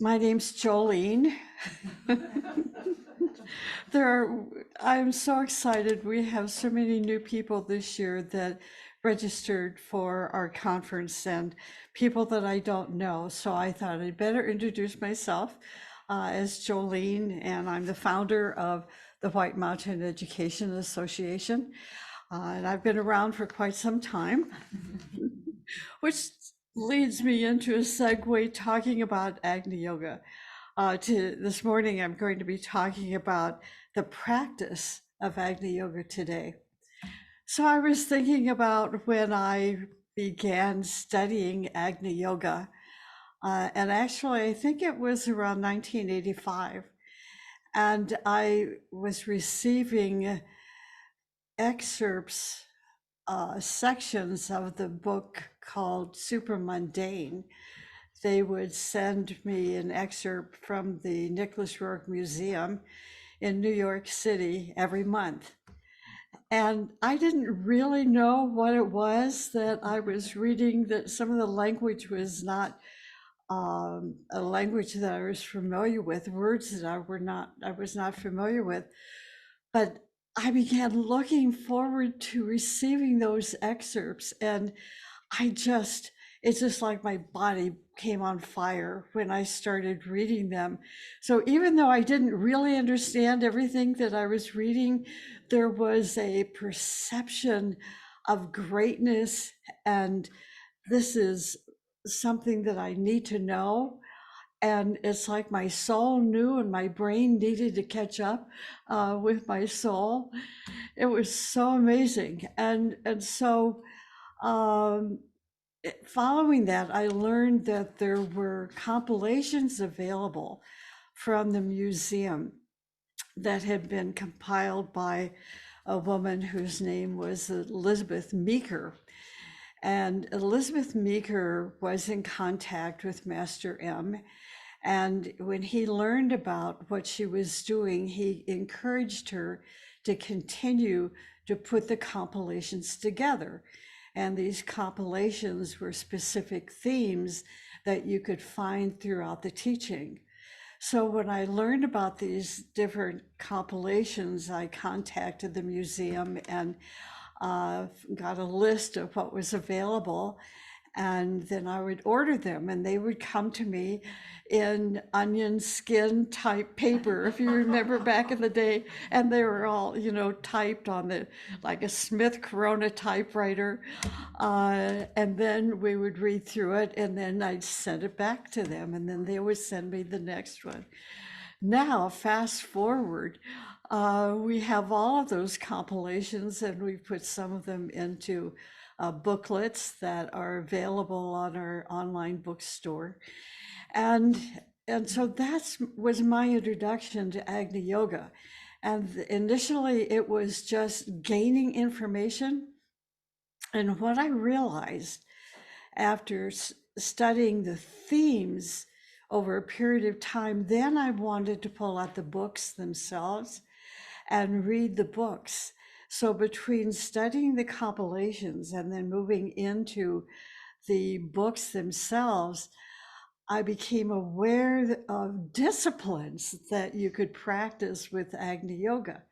My name's Joleen. I'm so excited. We have so many new people this year that registered for our conference and people that I don't know. So I thought I'd better introduce myself as Joleen, and I'm the founder of the White Mountain Education Association. And I've been around for quite some time, which leads me into a segue talking about Agni Yoga. This morning, I'm going to be talking about the practice of Agni Yoga today. So I was thinking about when I began studying Agni Yoga, and actually, I think it was around 1985, and I was receiving excerpts, sections of the book called Super Mundane. They would send me an excerpt from the Nicholas Rourke Museum in New York City every month. And I didn't really know what it was that I was reading, that some of the language was not a language that I was familiar with, words that I was not familiar with. But I began looking forward to receiving those excerpts, and it's just like my body came on fire when I started reading them. So even though I didn't really understand everything that I was reading, there was a perception of greatness, and this is something that I need to know. And it's like my soul knew and my brain needed to catch up with my soul. It was so amazing. And so following that, I learned that there were compilations available from the museum that had been compiled by a woman whose name was Elizabeth Meeker. And Elizabeth Meeker was in contact with Master M. And when he learned about what she was doing, he encouraged her to continue to put the compilations together. And these compilations were specific themes that you could find throughout the teaching. So when I learned about these different compilations, I contacted the museum and got a list of what was available. And then I would order them, and they would come to me in onion skin type paper, if you remember back in the day. And they were all, typed on like a Smith Corona typewriter. And then we would read through it, and then I'd send it back to them, and then they would send me the next one. Now, fast forward, we have all of those compilations, and we put some of them into booklets that are available on our online bookstore. And so that was my introduction to Agni Yoga. And initially it was just gaining information. And what I realized after studying the themes over a period of time, then I wanted to pull out the books themselves and read the books. So between studying the compilations and then moving into the books themselves, I became aware of disciplines that you could practice with Agni Yoga.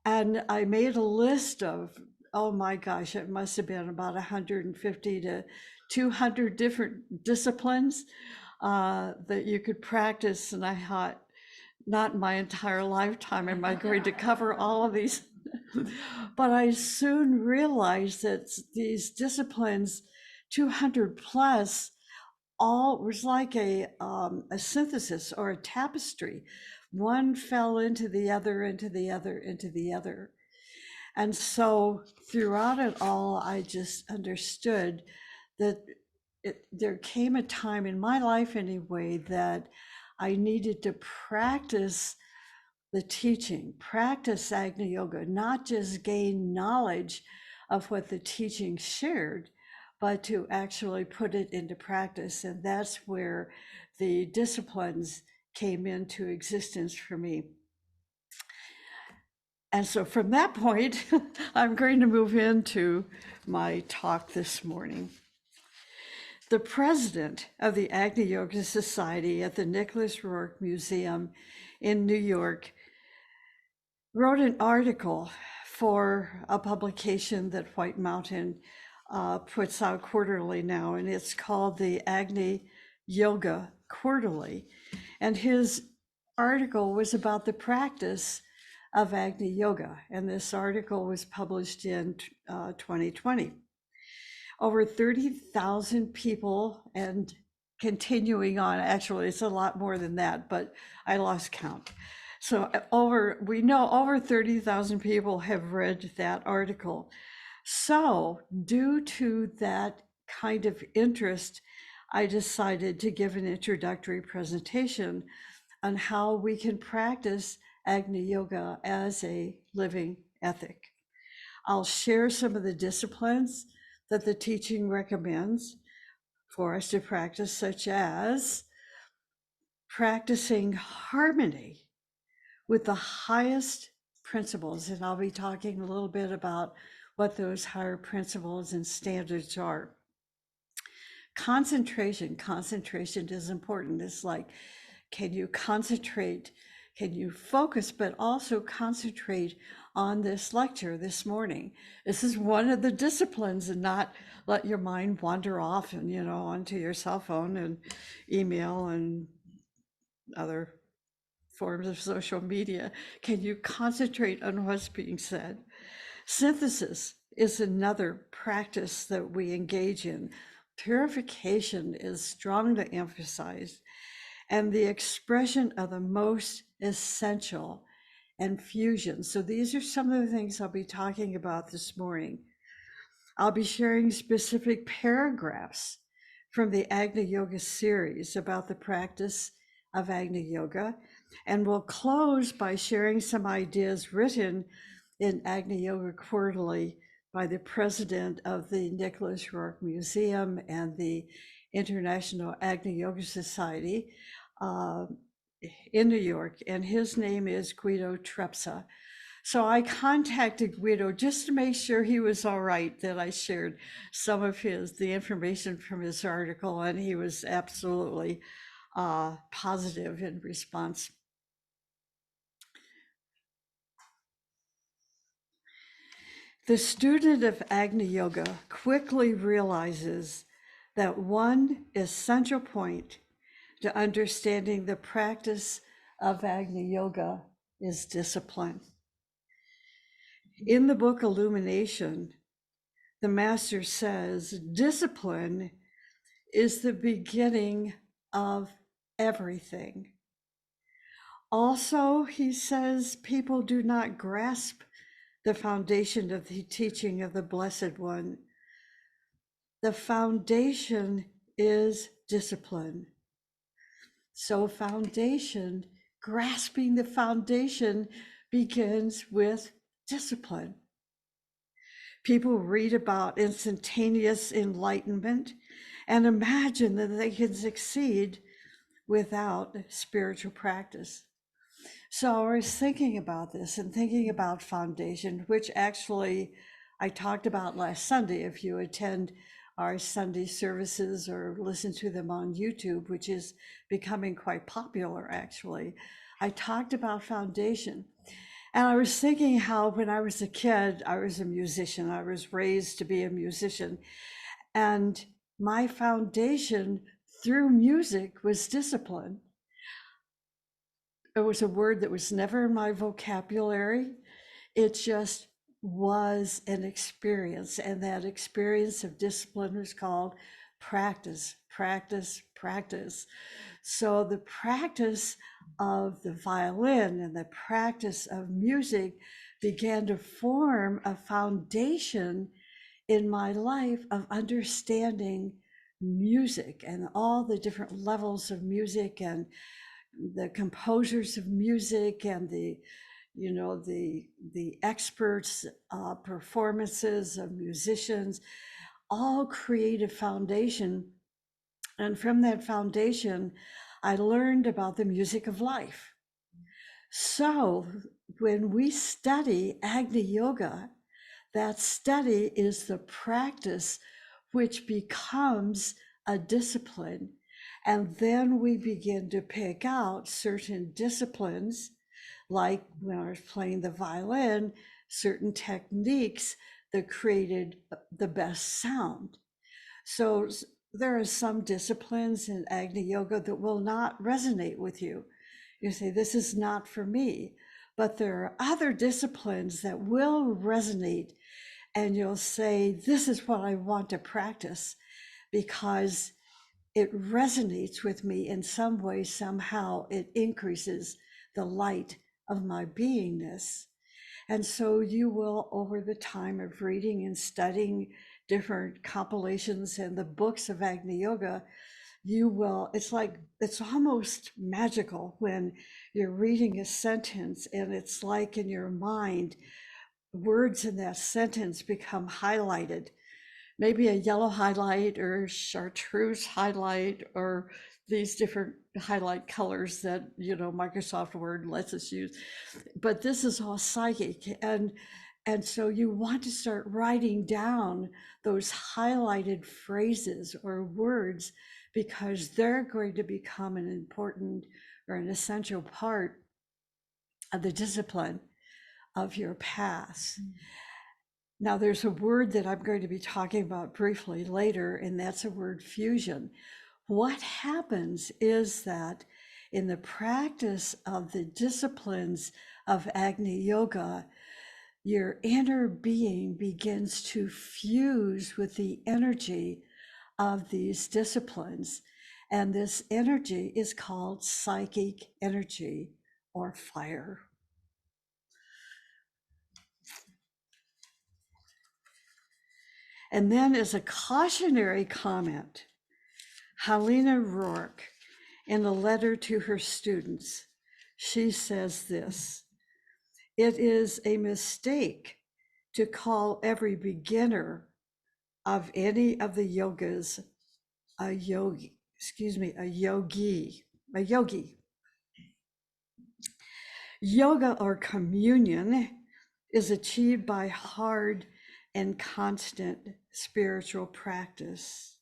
And I made a list of, oh my gosh, it must have been about 150 to 200 different disciplines that you could practice. And I thought, not my entire lifetime am I going to cover all of these. But I soon realized that these disciplines, 200 plus, all was like a synthesis or a tapestry. One fell into the other, into the other, into the other. And so throughout it all, I just understood that there came a time in my life anyway that I needed to practice the teaching, practice Agni Yoga, not just gain knowledge of what the teaching shared, but to actually put it into practice. And that's where the disciplines came into existence for me. And so from that point, I'm going to move into my talk this morning. The president of the Agni Yoga Society at the Nicholas Rourke Museum in New York wrote an article for a publication that White Mountain puts out quarterly now, and it's called the Agni Yoga Quarterly. And his article was about the practice of Agni Yoga, and this article was published in 2020. Over 30,000 people, and continuing on, actually it's a lot more than that, but I lost count. So we know over 30,000 people have read that article. So due to that kind of interest, I decided to give an introductory presentation on how we can practice Agni Yoga as a living ethic. I'll share some of the disciplines that the teaching recommends for us to practice, such as practicing harmony with the highest principles. And I'll be talking a little bit about what those higher principles and standards are. Concentration is important. It's like, can you concentrate? Can you focus, but also concentrate on this lecture this morning? This is one of the disciplines, and not let your mind wander off and, onto your cell phone and email and other forms of social media. Can you concentrate on what's being said? Synthesis is another practice that we engage in. Purification is strongly emphasized, and the expression of the most essential, and fusion. So these are some of the things I'll be talking about this morning. I'll be sharing specific paragraphs from the Agni Yoga series about the practice of Agni Yoga, and we'll close by sharing some ideas written in Agni Yoga Quarterly by the president of the Nicholas Rourke Museum and the International Agni Yoga Society in New York, and his name is Guido Trepsa. So I contacted Guido just to make sure he was all right, that I shared some of the information from his article, and he was absolutely positive in response. The student of Agni Yoga quickly realizes that one essential point to understanding the practice of Agni Yoga is discipline. In the book Illumination, the master says, discipline is the beginning of everything. Also, he says, people do not grasp the foundation of the teaching of the Blessed One. The foundation is discipline. So grasping the foundation begins with discipline. People read about instantaneous enlightenment and imagine that they can succeed without spiritual practice. So I was thinking about this and thinking about foundation, which actually I talked about last Sunday. If you attend our Sunday services or listen to them on YouTube, which is becoming quite popular actually, I talked about foundation. And I was thinking how when I was a kid, I was a musician. I was raised to be a musician. And my foundation through music was discipline. It was a word that was never in my vocabulary. It just was an experience. And that experience of discipline was called practice, practice, practice. So the practice of the violin and the practice of music began to form a foundation in my life of understanding music and all the different levels of music and the composers of music and the experts performances of musicians all create a foundation. And from that foundation, I learned about the music of life. So when we study Agni Yoga, that study is the practice which becomes a discipline. And then we begin to pick out certain disciplines, like when I was playing the violin, certain techniques that created the best sound. So there are some disciplines in Agni Yoga that will not resonate with you. You say, this is not for me. But there are other disciplines that will resonate, and you'll say, this is what I want to practice because it resonates with me in some way, somehow it increases the light of my beingness. And so you will, over the time of reading and studying different compilations and the books of Agni Yoga, you will, it's almost magical when you're reading a sentence and it's like in your mind, words in that sentence become highlighted, maybe a yellow highlight or chartreuse highlight or these different highlight colors that, Microsoft Word lets us use. But this is all psychic. And so you want to start writing down those highlighted phrases or words because they're going to become an important or an essential part of the discipline of your path. Now, there's a word that I'm going to be talking about briefly later, and that's a word fusion. What happens is that in the practice of the disciplines of Agni Yoga, your inner being begins to fuse with the energy of these disciplines. And this energy is called psychic energy or fire. And then, as a cautionary comment, Helena Rourke, in a letter to her students, she says this: it is a mistake to call every beginner of any of the yogas a yogi. Yoga or communion is achieved by hard and constant spiritual practice.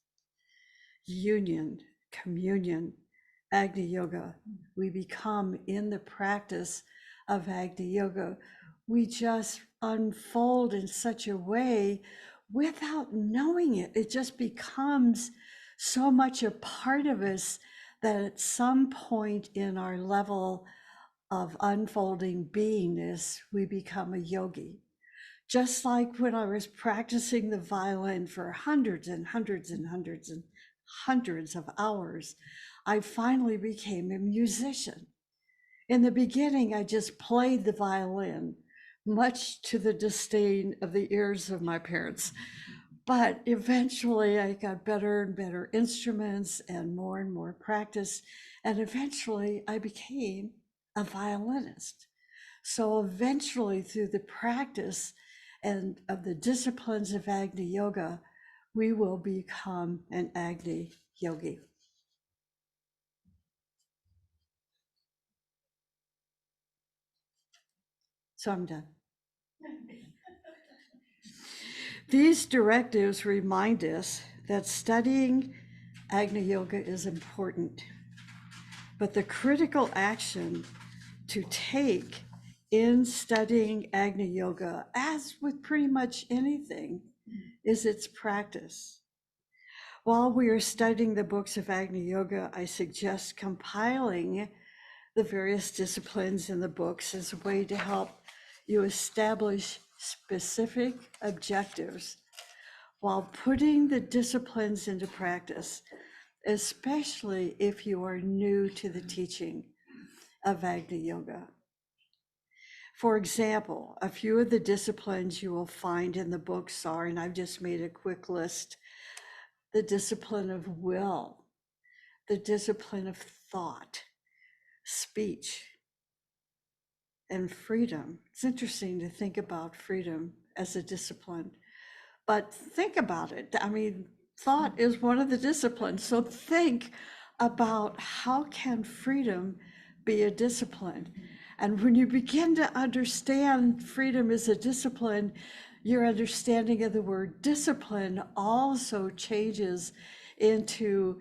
Union, communion, Agni Yoga. We become, in the practice of Agni Yoga, we just unfold in such a way without knowing it. It just becomes so much a part of us that at some point in our level of unfolding beingness, we become a yogi. Just like when I was practicing the violin for hundreds and hundreds and hundreds and hundreds of hours, I finally became a musician. In the beginning, I just played the violin, much to the disdain of the ears of my parents. But eventually I got better and better instruments and more practice. And eventually I became a violinist. So eventually, through the practice and of the disciplines of Agni Yoga, we will become an Agni yogi. So I'm done. These directives remind us that studying Agni Yoga is important, but the critical action to take in studying Agni Yoga, as with pretty much anything, is its practice. While we are studying the books of Agni Yoga, I suggest compiling the various disciplines in the books as a way to help you establish specific objectives while putting the disciplines into practice, especially if you are new to the teaching of Agni Yoga. For example, a few of the disciplines you will find in the books are, and I've just made a quick list, the discipline of will, the discipline of thought, speech, and freedom. It's interesting to think about freedom as a discipline, but think about it. I mean, thought is one of the disciplines. So think about how can freedom be a discipline? And when you begin to understand freedom as a discipline, your understanding of the word discipline also changes into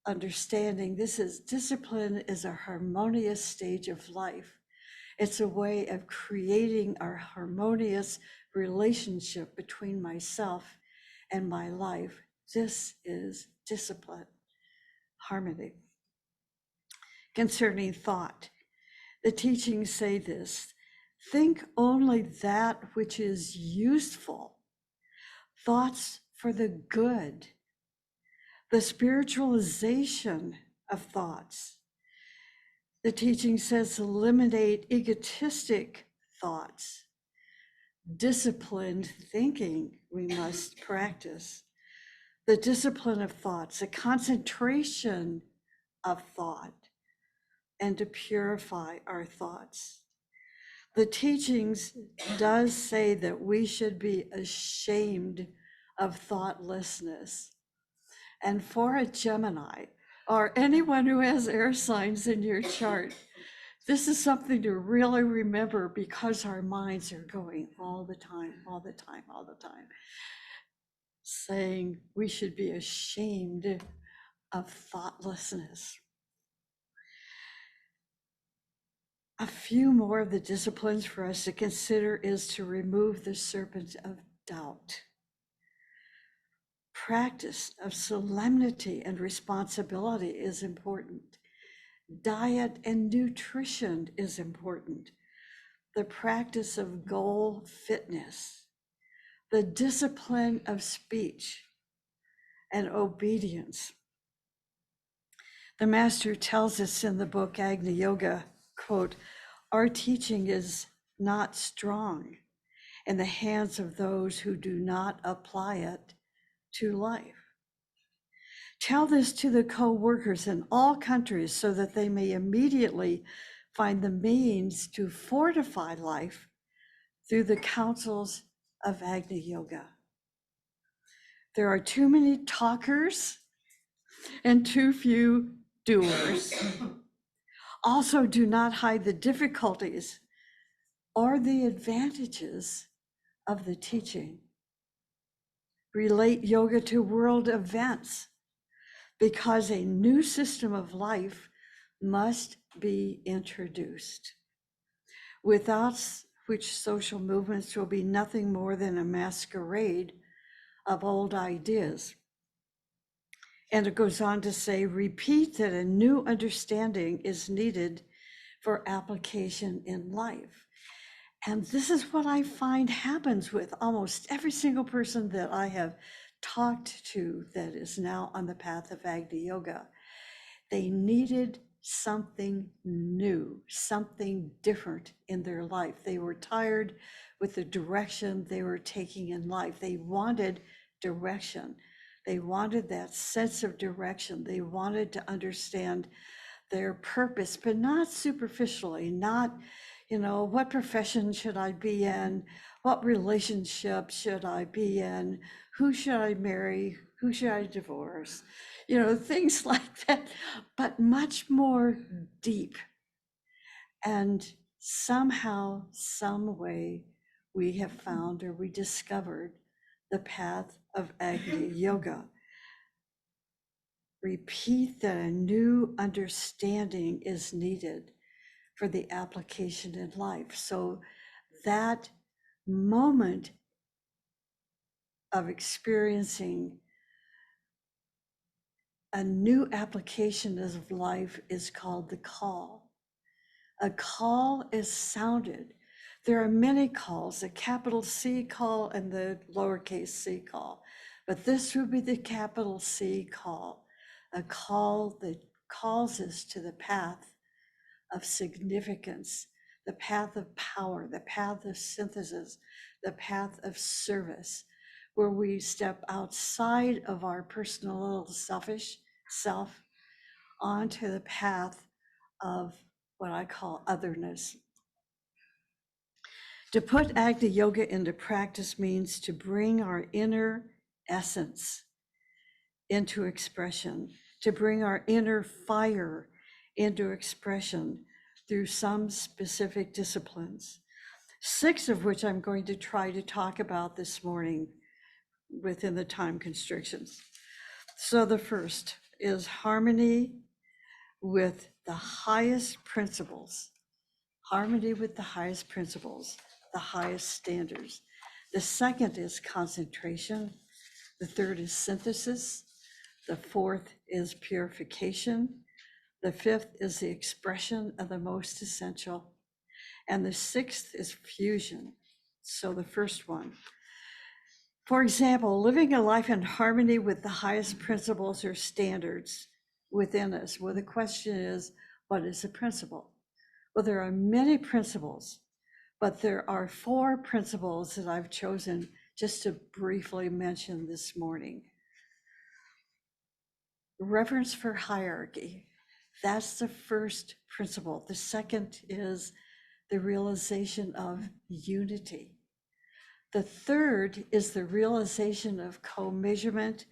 understanding discipline is a harmonious stage of life. It's a way of creating a harmonious relationship between myself and my life. This is discipline, harmony. Concerning thought, the teachings say this: think only that which is useful, thoughts for the good, the spiritualization of thoughts. The teaching says eliminate egotistic thoughts. Disciplined thinking we must practice. The discipline of thoughts, a concentration of thought, and to purify our thoughts. The teachings does say that we should be ashamed of thoughtlessness. And for a Gemini, or anyone who has air signs in your chart, this is something to really remember, because our minds are going all the time, all the time, all the time, saying we should be ashamed of thoughtlessness. A few more of the disciplines for us to consider is to remove the serpent of doubt. Practice of solemnity and responsibility is important. Diet and nutrition is important. The practice of goal fitness, the discipline of speech, and obedience. The master tells us in the book Agni Yoga, quote, our teaching is not strong in the hands of those who do not apply it to life. Tell this to the co-workers in all countries so that they may immediately find the means to fortify life through the counsels of Agni Yoga. There are too many talkers and too few doers. Also, do not hide the difficulties or the advantages of the teaching. Relate yoga to world events, because a new system of life must be introduced, without which social movements will be nothing more than a masquerade of old ideas. And it goes on to say, repeat that a new understanding is needed for application in life. And this is what I find happens with almost every single person that I have talked to that is now on the path of Agni Yoga. They needed something new, something different in their life. They were tired with the direction they were taking in life. They wanted direction. They wanted that sense of direction. They wanted to understand their purpose, but not superficially, not, what profession should I be in? What relationship should I be in? Who should I marry? Who should I divorce? Things like that, but much more deep. And somehow, some way, we have found, or we discovered, the path of Agni Yoga. Repeat that a new understanding is needed for the application in life. So that moment of experiencing a new application of life is called the call. A call is sounded. There are many calls, a capital C call and the lowercase c call, but this would be the capital C call, a call that calls us to the path of significance, the path of power, the path of synthesis, the path of service, where we step outside of our personal little selfish self onto the path of what I call otherness. To put Agni Yoga into practice means to bring our inner essence into expression, to bring our inner fire into expression through some specific disciplines, 6 of which I'm going to try to talk about this morning within the time constrictions. So the first is harmony with the highest principles, harmony with the highest principles, the highest standards. The second is concentration. The third is synthesis. The fourth is purification. The fifth is the expression of the most essential. And the sixth is fusion. So the first one, for example, living a life in harmony with the highest principles or standards within us. Well, the question is, what is a principle? Well, there are many principles, but there are four principles that I've chosen just to briefly mention this morning. Reverence for hierarchy. That's the first principle. The second is the realization of unity. The third is the realization of co-measurement.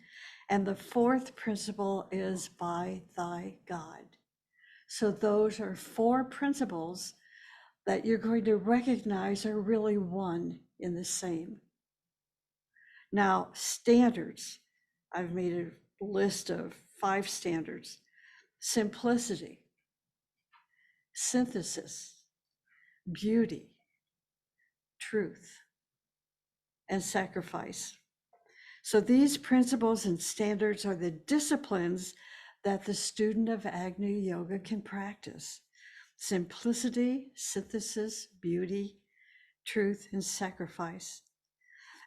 And the fourth principle is by thy God. So those are four principles that you're going to recognize are really one in the same. Now, standards. I've made a list of 5 standards. Simplicity, synthesis, beauty, truth, and sacrifice. So these principles and standards are the disciplines that the student of Agni Yoga can practice. Simplicity, synthesis, beauty, truth, and sacrifice.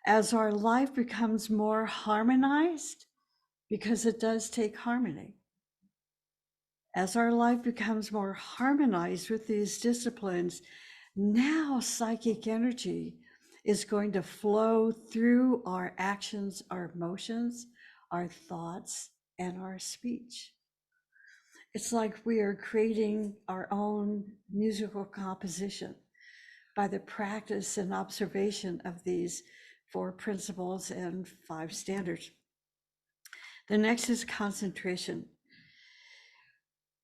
As our life becomes more harmonized, because it does take harmony, as our life becomes more harmonized with these disciplines, now psychic energy is going to flow through our actions, our emotions, our thoughts, and our speech. It's like we are creating our own musical composition by the practice and observation of these 4 principles and 5 standards. The next is concentration.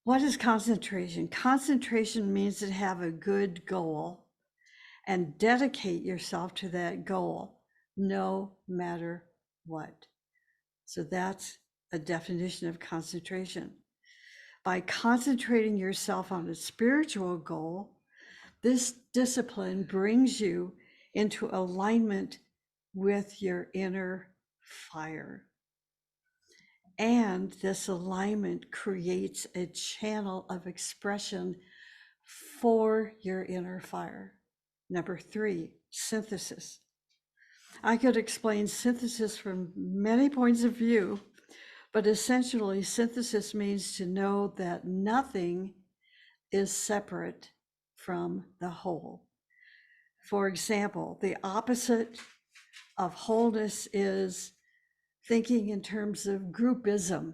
What is concentration? Concentration means to have a good goal and dedicate yourself to that goal, no matter what. So that's a definition of concentration. By concentrating yourself on a spiritual goal, this discipline brings you into alignment with your inner fire. And this alignment creates a channel of expression for your inner fire. Number 3, synthesis. I could explain synthesis from many points of view, but essentially synthesis means to know that nothing is separate from the whole. For example, the opposite of wholeness is thinking in terms of groupism,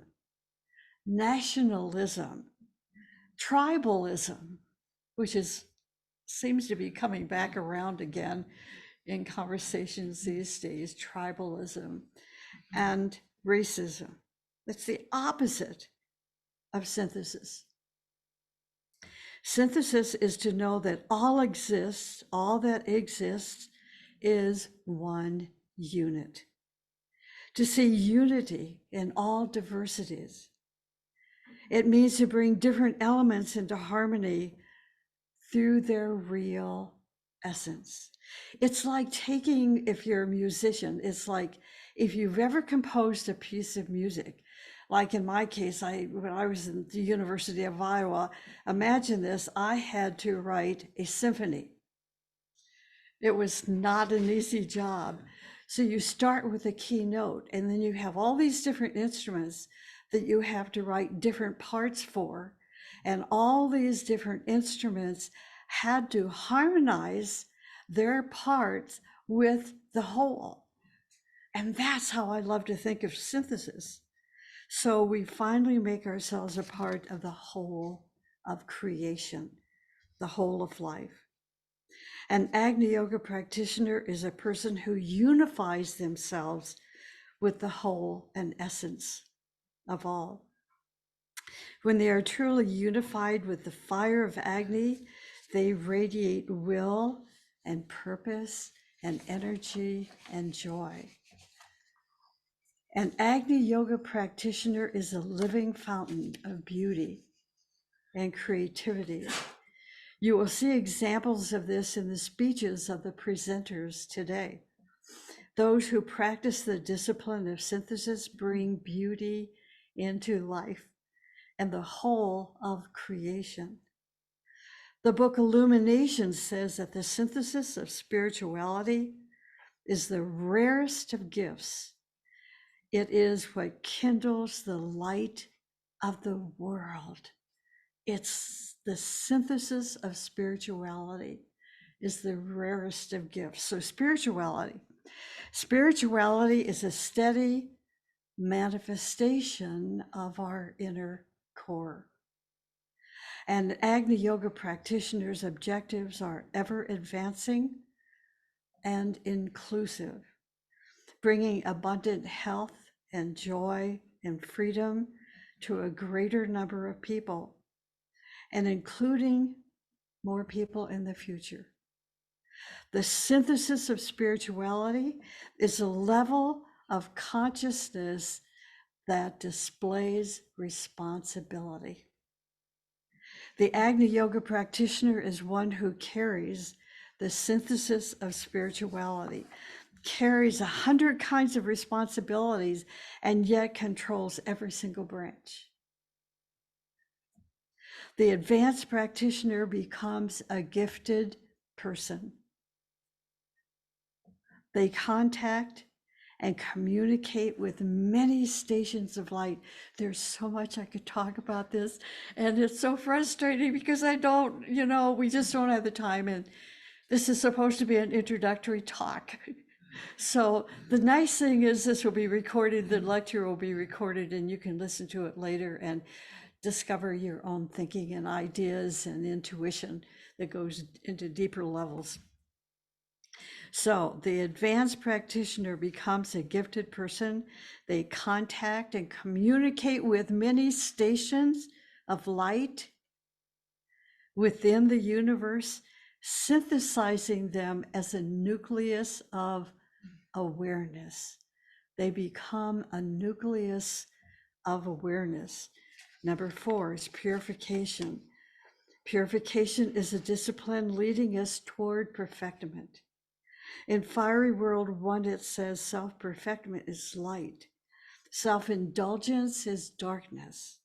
nationalism, tribalism, which seems to be coming back around again in conversations these days, tribalism and racism. That's the opposite of synthesis. Synthesis is to know that all exists, all that exists is one unit. To see unity in all diversities. It means to bring different elements into harmony through their real essence. It's like taking, if you're a musician, it's like if you've ever composed a piece of music, like in my case, when I was in the University of Iowa, imagine this, I had to write a symphony. It was not an easy job. So you start with a key note, and then you have all these different instruments that you have to write different parts for. And all these different instruments had to harmonize their parts with the whole. And that's how I love to think of synthesis. So we finally make ourselves a part of the whole of creation, the whole of life. An Agni Yoga practitioner is a person who unifies themselves with the whole and essence of all. When they are truly unified with the fire of Agni, they radiate will and purpose and energy and joy. An Agni yoga practitioner is a living fountain of beauty and creativity. You will see examples of this in the speeches of the presenters today. Those who practice the discipline of synthesis bring beauty into life and the whole of creation. The book Illumination says that the synthesis of spirituality is the rarest of gifts. It is what kindles the light of the world. It's the synthesis of spirituality is the rarest of gifts. So spirituality is a steady manifestation of our inner core. And Agni Yoga practitioners' objectives are ever advancing and inclusive, bringing abundant health and joy and freedom to a greater number of people, and including more people in the future. The synthesis of spirituality is a level of consciousness that displays responsibility. The Agni Yoga practitioner is one who carries the synthesis of spirituality, carries 100 kinds of responsibilities, and yet controls every single branch. The advanced practitioner becomes a gifted person. They contact and communicate with many stations of light. There's so much I could talk about this, and it's so frustrating because I don't, we just don't have the time, and this is supposed to be an introductory talk. So the nice thing is this will be recorded, the lecture will be recorded, and you can listen to it later and discover your own thinking and ideas and intuition that goes into deeper levels. So the advanced practitioner becomes a gifted person. They contact and communicate with many stations of light within the universe, synthesizing them as a nucleus of awareness. They become a nucleus of awareness. Number 4 is purification. Purification is a discipline leading us toward perfectment. In Fiery World 1, it says self-perfectment is light. Self-indulgence is darkness.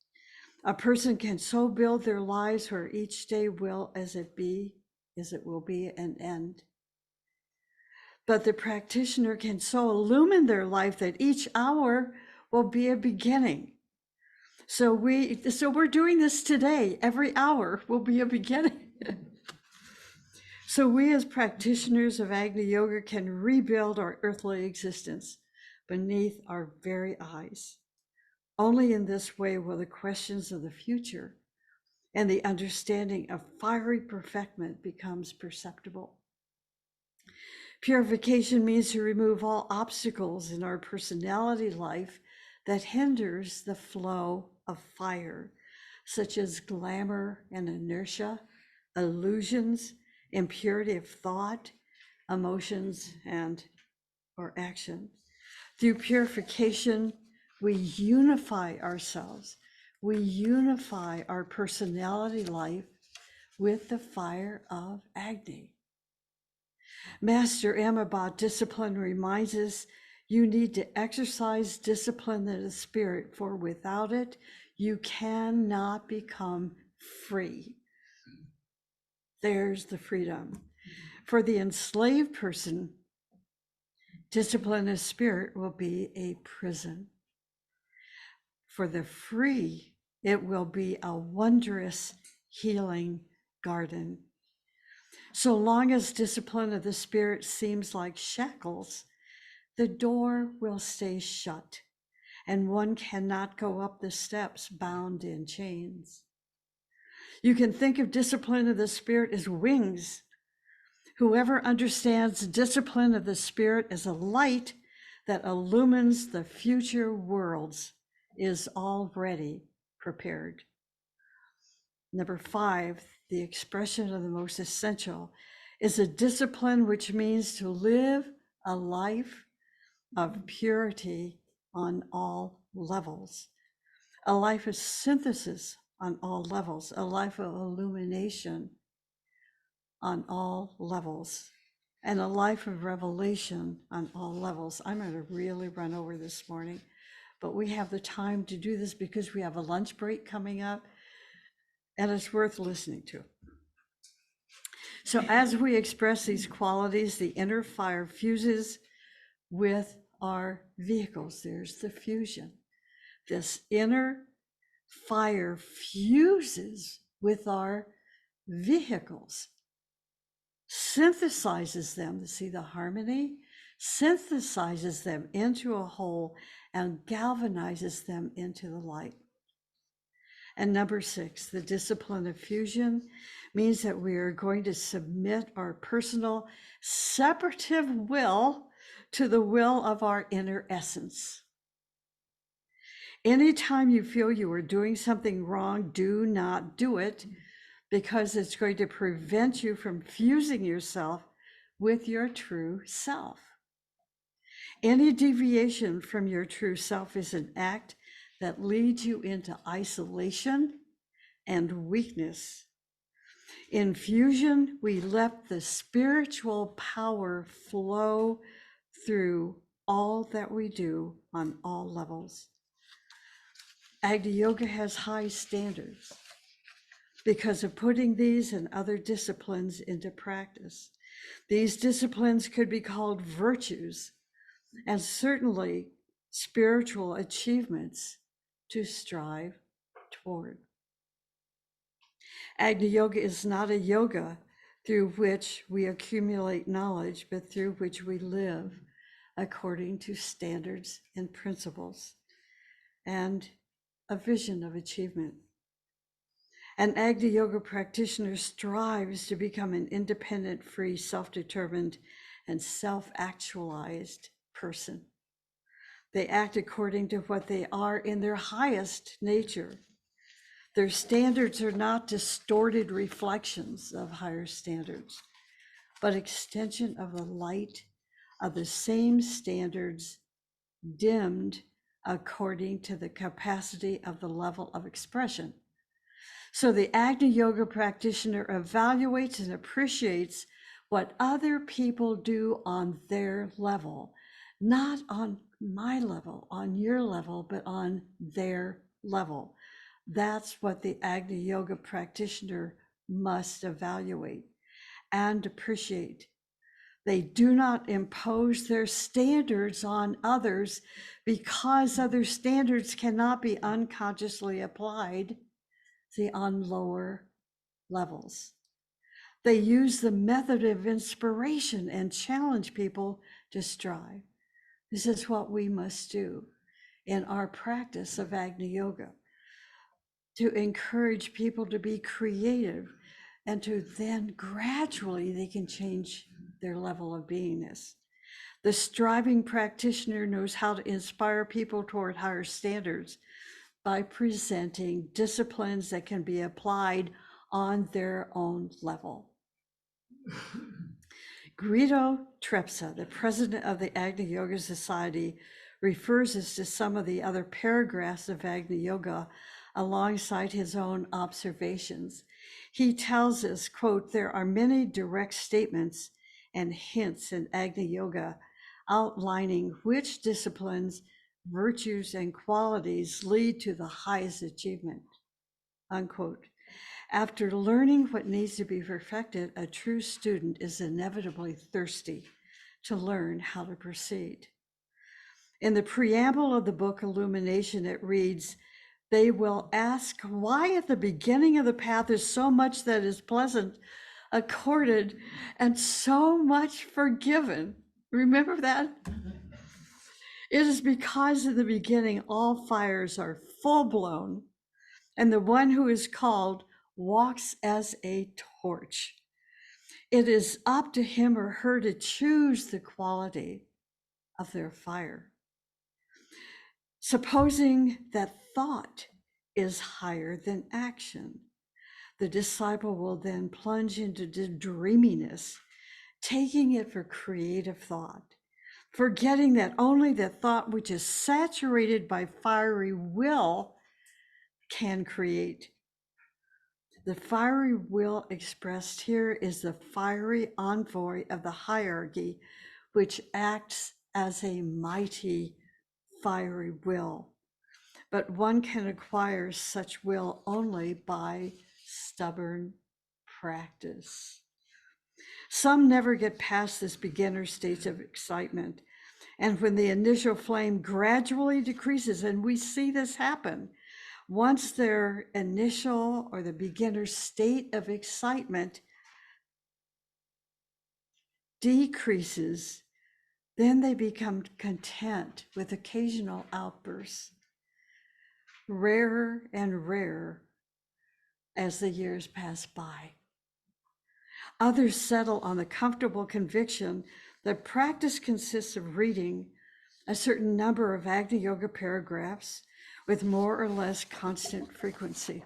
A person can so build their lives where each day will, as it will be an end. But the practitioner can so illumine their life that each hour will be a beginning. So we're doing this today. Every hour will be a beginning. So we as practitioners of Agni Yoga can rebuild our earthly existence beneath our very eyes. Only in this way will the questions of the future and the understanding of fiery perfectment becomes perceptible. Purification means to remove all obstacles in our personality life that hinders the flow of fire, such as glamour and inertia, illusions, impurity of thought, emotions, or action. Through purification, we unify ourselves. We unify our personality life with the fire of Agni. Master M about discipline reminds us you need to exercise discipline in the spirit, for without it, you cannot become free. There's the freedom. For the enslaved person, discipline of spirit will be a prison. For the free, it will be a wondrous healing garden. So long as discipline of the spirit seems like shackles, the door will stay shut, and one cannot go up the steps bound in chains. You can think of discipline of the spirit as wings. Whoever understands discipline of the spirit as a light that illumines the future worlds is already prepared. Number 5, the expression of the most essential is a discipline which means to live a life of purity on all levels, a life of synthesis on all levels, a life of illumination on all levels, and a life of revelation on all levels. I'm going to really run over this morning, but we have the time to do this because we have a lunch break coming up, and it's worth listening to. So as we express these qualities, the inner fire fuses with our vehicles. There's the fusion. This inner fire fuses with our vehicles, synthesizes them, to see the harmony, synthesizes them into a whole and galvanizes them into the light. And number 6, the discipline of fusion means that we are going to submit our personal separative will to the will of our inner essence. Anytime you feel you are doing something wrong, do not do it, because it's going to prevent you from fusing yourself with your true self. Any deviation from your true self is an act that leads you into isolation and weakness. In fusion, we let the spiritual power flow through all that we do on all levels. Agni Yoga has high standards because of putting these and other disciplines into practice. These disciplines could be called virtues, and certainly spiritual achievements to strive toward. Agni Yoga is not a yoga through which we accumulate knowledge, but through which we live according to standards and principles and a vision of achievement. An Agni Yoga practitioner strives to become an independent, free, self-determined, and self-actualized person. They act according to what they are in their highest nature. Their standards are not distorted reflections of higher standards, but extension of the light of the same standards, dimmed according to the capacity of the level of expression. So the Agni Yoga practitioner evaluates and appreciates what other people do on their level, not on my level, on your level, but on their level. That's what the Agni Yoga practitioner must evaluate and appreciate. They do not impose their standards on others because other standards cannot be unconsciously applied, see, on lower levels. They use the method of inspiration and challenge people to strive. This is what we must do in our practice of Agni Yoga, to encourage people to be creative and to then gradually they can change their level of beingness. The striving practitioner knows how to inspire people toward higher standards by presenting disciplines that can be applied on their own level. Guido Trepsa, the president of the Agni Yoga Society, refers us to some of the other paragraphs of Agni Yoga alongside his own observations. He tells us, quote, there are many direct statements and hints in Agni Yoga outlining which disciplines, virtues, and qualities lead to the highest achievement, unquote. After learning what needs to be perfected, a true student is inevitably thirsty to learn how to proceed. In the preamble of the book Illumination, it reads, they will ask why at the beginning of the path is so much that is pleasant, accorded, and so much forgiven. Remember that? It is because in the beginning all fires are full blown, and the one who is called walks as a torch. It is up to him or her to choose the quality of their fire. Supposing that thought is higher than action, the disciple will then plunge into dreaminess, taking it for creative thought. forgetting that only the thought which is saturated by fiery will can create. The fiery will expressed here is the fiery envoy of the hierarchy, which acts as a mighty fiery will. But one can acquire such will only by stubborn practice. Some never get past this beginner stage of excitement. And when the initial flame gradually decreases, and we see this happen, once their initial or the beginner state of excitement decreases, then they become content with occasional outbursts, rarer and rarer as the years pass by. Others settle on the comfortable conviction that practice consists of reading a certain number of Agni Yoga paragraphs with more or less constant frequency.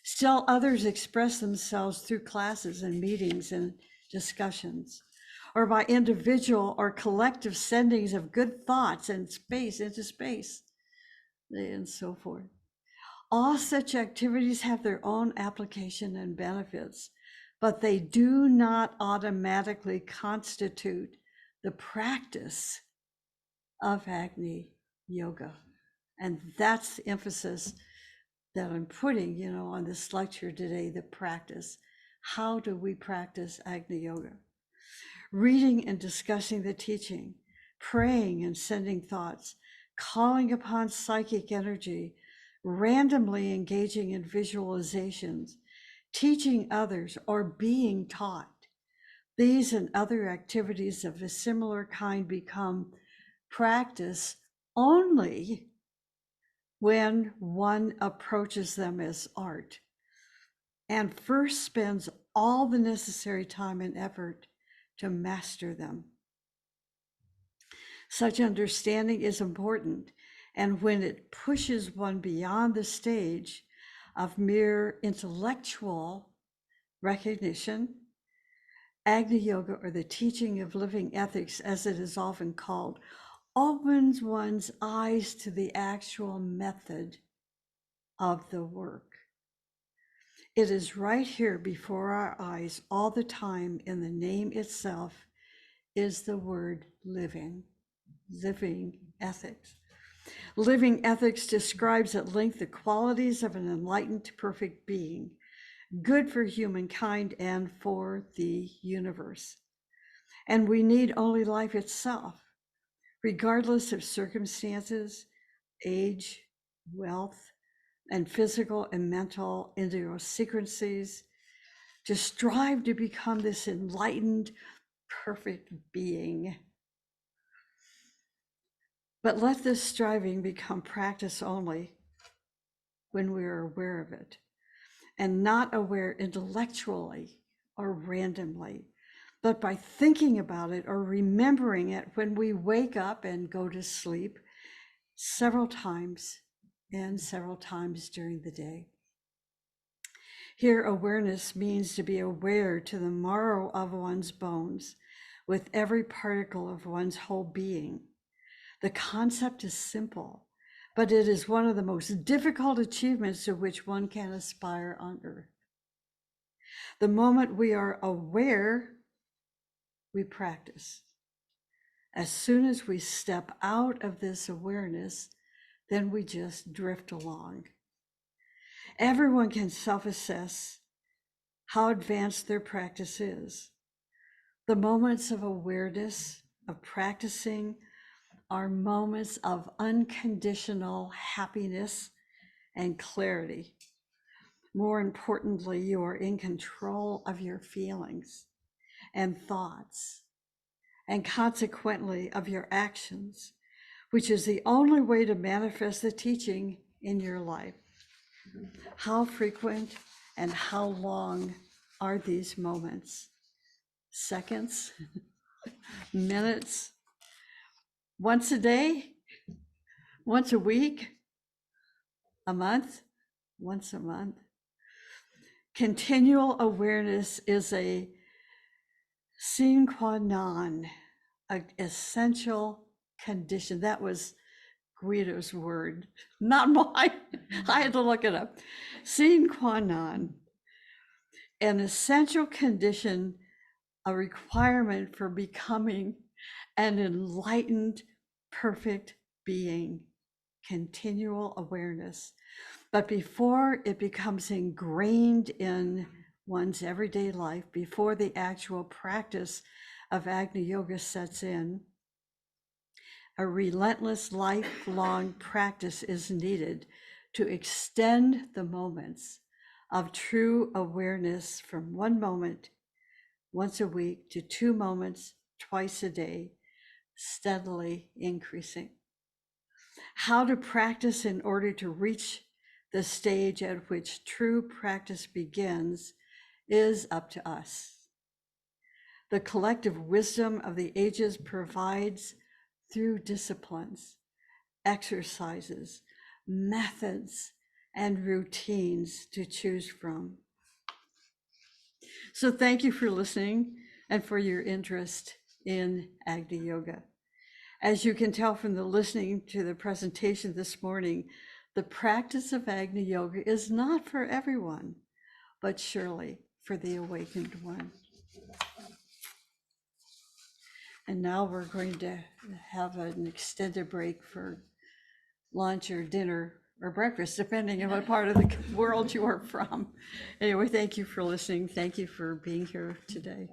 Still others express themselves through classes and meetings and discussions, or by individual or collective sendings of good thoughts and space into space, and so forth. All such activities have their own application and benefits, but they do not automatically constitute the practice of Agni Yoga. And that's the emphasis that I'm putting, on this lecture today, the practice. How do we practice Agni Yoga? Reading and discussing the teaching, praying and sending thoughts, calling upon psychic energy, randomly engaging in visualizations, teaching others, or being taught. These and other activities of a similar kind become practice only when one approaches them as art and first spends all the necessary time and effort to master them. Such understanding is important, and when it pushes one beyond the stage of mere intellectual recognition, Agni Yoga, or the teaching of living ethics as it is often called, opens one's eyes to the actual method of the work. It is right here before our eyes all the time. In the name itself is the word living ethics. Living ethics describes at length the qualities of an enlightened, perfect being, good for humankind and for the universe. And we need only life itself, regardless of circumstances, age, wealth, and physical and mental idiosyncrasies, to strive to become this enlightened, perfect being. But let this striving become practice only when we are aware of it, and not aware intellectually or randomly, but by thinking about it or remembering it when we wake up and go to sleep several times during the day. Here, awareness means to be aware to the marrow of one's bones, with every particle of one's whole being. The concept is simple, but it is one of the most difficult achievements to which one can aspire on earth. The moment we are aware, we practice. As soon as we step out of this awareness, then we just drift along. Everyone can self-assess how advanced their practice is. The moments of awareness, of practicing, are moments of unconditional happiness and clarity. More importantly, you are in control of your feelings and thoughts, and consequently of your actions, which is the only way to manifest the teaching in your life. How frequent and how long are these moments? Seconds? Minutes? Once a day? Once a week? A month? Once a month? Continual awareness is a sine qua non an essential condition. That was Guido's word, not mine. I had to look it up. Sine qua non, an essential condition, a requirement for becoming an enlightened, perfect being, continual awareness. But before it becomes ingrained in one's everyday life, before the actual practice of Agni Yoga sets in, a relentless lifelong practice is needed to extend the moments of true awareness from one moment once a week to 2 moments twice a day, steadily increasing. How to practice in order to reach the stage at which true practice begins is up to us. The collective wisdom of the ages provides through disciplines, exercises, methods, and routines to choose from. So thank you for listening and for your interest in Agni Yoga. As you can tell from the listening to the presentation this morning, the practice of Agni Yoga is not for everyone, but surely for the awakened one. And now we're going to have an extended break for lunch or dinner or breakfast, depending on what part of the world you are from. Anyway, thank you for listening. Thank you for being here today.